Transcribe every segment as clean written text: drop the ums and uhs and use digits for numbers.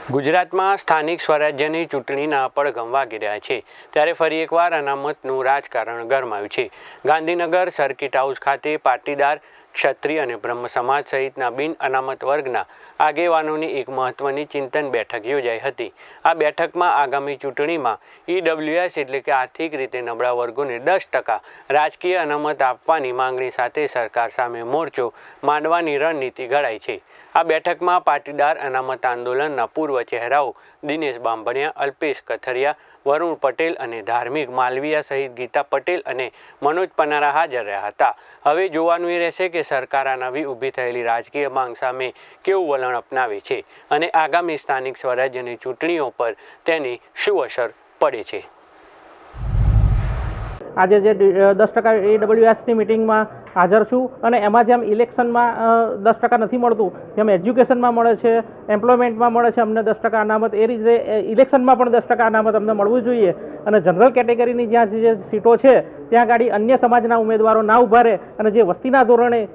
ગુજરાતમાં સ્થાનિક સ્વરાજ્યની ચૂંટણીના પડઘમ વાગી રહ્યા છે ત્યારે ફરી એકવાર અનામતનું રાજકારણ ગરમાયું છે। ગાંધીનગર સર્કિટ હાઉસ ખાતે પાટીદાર, ક્ષત્રિય અને બ્રહ્મ સમાજ સહિતના બિન અનામત વર્ગના આગેવાનોની એક મહત્વની ચિંતન બેઠક યોજાઈ હતી। આ બેઠકમાં આગામી ચૂંટણીમાં ઈડબ્લ્યુએસ એટલે કે આર્થિક રીતે નબળા વર્ગોને 10% રાજકીય અનામત આપવાની માંગણી સાથે સરકાર સામે મોરચો માંડવાની રણનીતિ ઘડાઈ છે। આ બેઠકમાં પાટીદાર અનામત આંદોલનના પૂર્વ ચહેરાઓ દિનેશ બાંભણિયા, અલ્પેશ કથરિયા, વરુણ પટેલ અને ધાર્મિક માલવીયા સહિત ગીતા પટેલ અને મનોજ પનારા હાજર રહ્યા હતા। હવે જોવાનું એ રહેશે કે સરકાર આ નવી ઊભી થયેલી રાજકીય માંગ સામે કેવું વલણ અપનાવે છે અને આગામી સ્થાનિક સ્વરાજ્યની ચૂંટણીઓ પર તેની શું અસર પડે છે। આજે જે 10% ઈડબ્લ્યુએસની મિટિંગમાં હાજર છું અને એમાં જેમ ઇલેક્શનમાં 10% નથી મળતું, જેમ એજ્યુકેશનમાં મળે છે, એમ્પ્લોયમેન્ટમાં મળે છે અમને 10% અનામત, એ રીતે ઇલેક્શનમાં પણ 10% અનામત અમને મળવું જોઈએ અને જનરલ કેટેગરીની જ્યાં જે સીટો છે ત્યાં ગાડી અન્ય સમાજના ઉમેદવારો ના ઊભા રહે અને જે વસ્તીના ધોરણે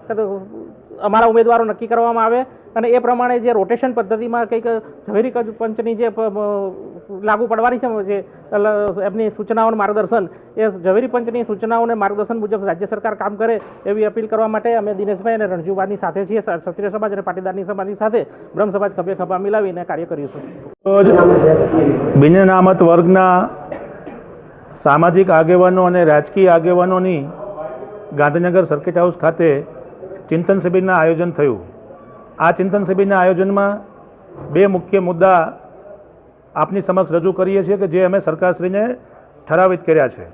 અમારા ઉમેદવારો નક્કી કરવામાં આવે અને એ પ્રમાણે જે રોટેશન પદ્ધતિમાં કંઈક ઝવેરી પંચની જે લાગુ પડવાની છે જે એમની સૂચનાઓનું માર્ગદર્શન, એ ઝવેરી પંચની સૂચનાઓને માર્ગદર્શન મુજબ રાજ્ય સરકાર કામ કરે એવી અપીલ કરવા માટે અમે દિનેશભાઈ અને રણજીવભાઈની સાથે છીએ। ક્ષત્રિય સમાજ અને પાટીદારની સમાજની સાથે બ્રહ્મ સમાજ ખભે ખભા મિલાવીને કાર્ય કરીશું। બિન અનામત વર્ગના સામાજિક આગેવાનો અને રાજકીય આગેવાનોની ગાંધીનગર સર્કિટ હાઉસ ખાતે ચિંતન શિબિરના આયોજન થયું। આ ચિંતન શિબિરના આયોજનમાં બે મુખ્ય મુદ્દા આપની સમક્ષ રજૂ કરીએ છીએ કે જે અમે સરકારશ્રીને ઠરાવિત કર્યા છે।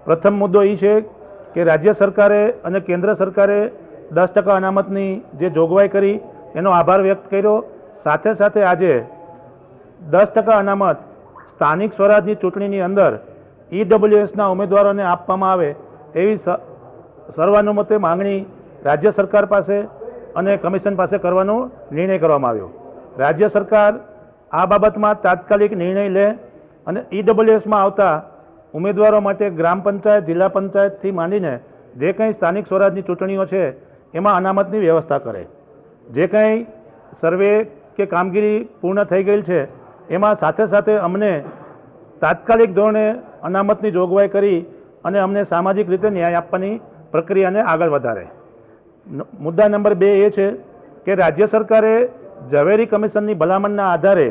પ્રથમ મુદ્દો એ છે કે રાજ્ય સરકારે અને કેન્દ્ર સરકારે 10% અનામતની જે જોગવાઈ કરી એનો આભાર વ્યક્ત કર્યો। સાથે સાથે આજે 10% અનામત સ્થાનિક સ્વરાજની ચૂંટણીની અંદર ઈડબ્લ્યુએસના ઉમેદવારોને આપવામાં આવે એવી સર્વાનુમતે માંગણી રાજ્ય સરકાર પાસે અને કમિશન પાસે કરવાનો નિર્ણય કરવામાં આવ્યો। રાજ્ય સરકાર આ બાબતમાં તાત્કાલિક નિર્ણય લે અને ઈડબ્લ્યુએસમાં આવતા ઉમેદવારો માટે ગ્રામ પંચાયત, જિલ્લા પંચાયતથી માંડીને જે કંઈ સ્થાનિક સ્વરાજની ચૂંટણીઓ છે એમાં અનામતની વ્યવસ્થા કરે। જે કંઈ સર્વે કે કામગીરી પૂર્ણ થઈ ગયેલ છે એમાં સાથે સાથે અમને તાત્કાલિક ધોરણે અનામતની જોગવાઈ કરી અને અમને સામાજિક રીતે ન્યાય આપવાની પ્રક્રિયાને આગળ વધારે। મુદ્દા નંબર 2 એ છે કે રાજ્ય સરકારે ઝવેરી કમિશનની ભલામણના આધારે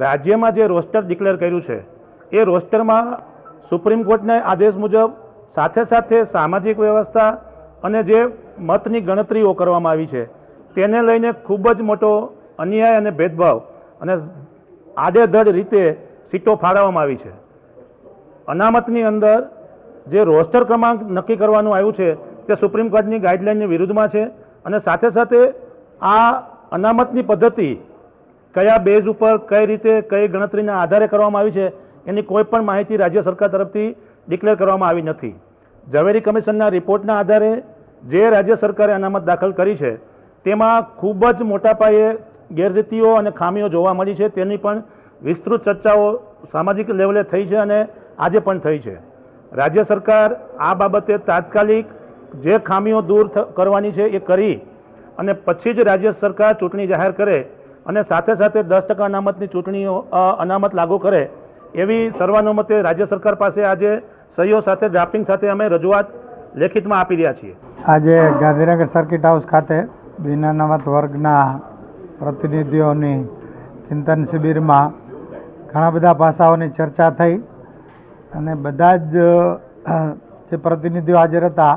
રાજ્યમાં જે રોસ્ટર ડિક્લેર કર્યું છે એ રોસ્ટરમાં સુપ્રીમ કોર્ટના આદેશ મુજબ સાથે સાથે સામાજિક વ્યવસ્થા અને જે મતની ગણતરીઓ કરવામાં આવી છે તેને લઈને ખૂબ જ મોટો અન્યાય અને ભેદભાવ અને આડેધડ રીતે સીટો ફાળવવામાં આવી છે। અનામતની અંદર જે રોસ્ટર ક્રમાંક નક્કી કરવાનું આવ્યું છે તે સુપ્રીમ કોર્ટની ગાઈડલાઇનની વિરુદ્ધમાં છે અને સાથે સાથે આ અનામતની પદ્ધતિ કયા બેઝ ઉપર કઈ રીતે કઈ ગણતરીના આધારે કરવામાં આવી છે એની કોઈ પણ માહિતી રાજ્ય સરકાર તરફથી ડિક્લેર કરવામાં આવી નથી। ઝવેરી કમિશનના રિપોર્ટના આધારે જે રાજ્ય સરકારે અનામત દાખલ કરી છે તેમાં ખૂબ જ મોટા પાયે ગેરરીતિઓ અને ખામીઓ જોવા મળી છે। તેની પણ વિસ્તૃત ચર્ચાઓ સામાજિક લેવલે થઈ છે અને આજે પણ થઈ છે। રાજ્ય સરકાર આ બાબતે તાત્કાલિક જે ખામીઓ દૂર કરવાની છે એ કરી અને પછી જ રાજ્ય સરકાર ચૂંટણી જાહેર કરે અને સાથે સાથે 10% અનામતની ચૂંટણીઓ અનામત લાગુ કરે એવી સર્વાનુમતે રાજ્ય સરકાર પાસે આજે સહીઓ સાથે ડ્રાફ્ટિંગ સાથે અમે રજૂઆત લેખિતમાં આપી રહ્યા છીએ। આજે ગાંધીનગર સર્કિટ હાઉસ ખાતે બિન અનામત વર્ગના પ્રતિનિધિઓની ચિંતન શિબિરમાં ઘણા બધા પાસાઓની ચર્ચા થઈ અને બધા જ જે પ્રતિનિધિઓ હાજર હતા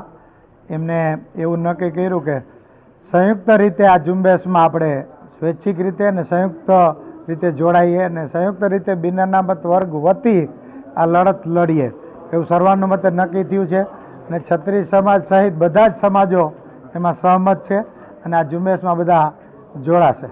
એમને એવું નક્કી કર્યું કે સંયુક્ત રીતે આ ઝુંબેશમાં આપણે સ્વૈચ્છિક રીતે અને સંયુક્ત રીતે જોડાઈએ અને સંયુક્ત રીતે બિન અનામત વર્ગ વતી આ લડત લડીએ એવું સર્વાનુમતે નક્કી થયું છે અને ક્ષત્રિય સમાજ સહિત બધા જ સમાજો એમાં સહમત છે અને આ ઝુંબેશમાં બધા જોડાશે।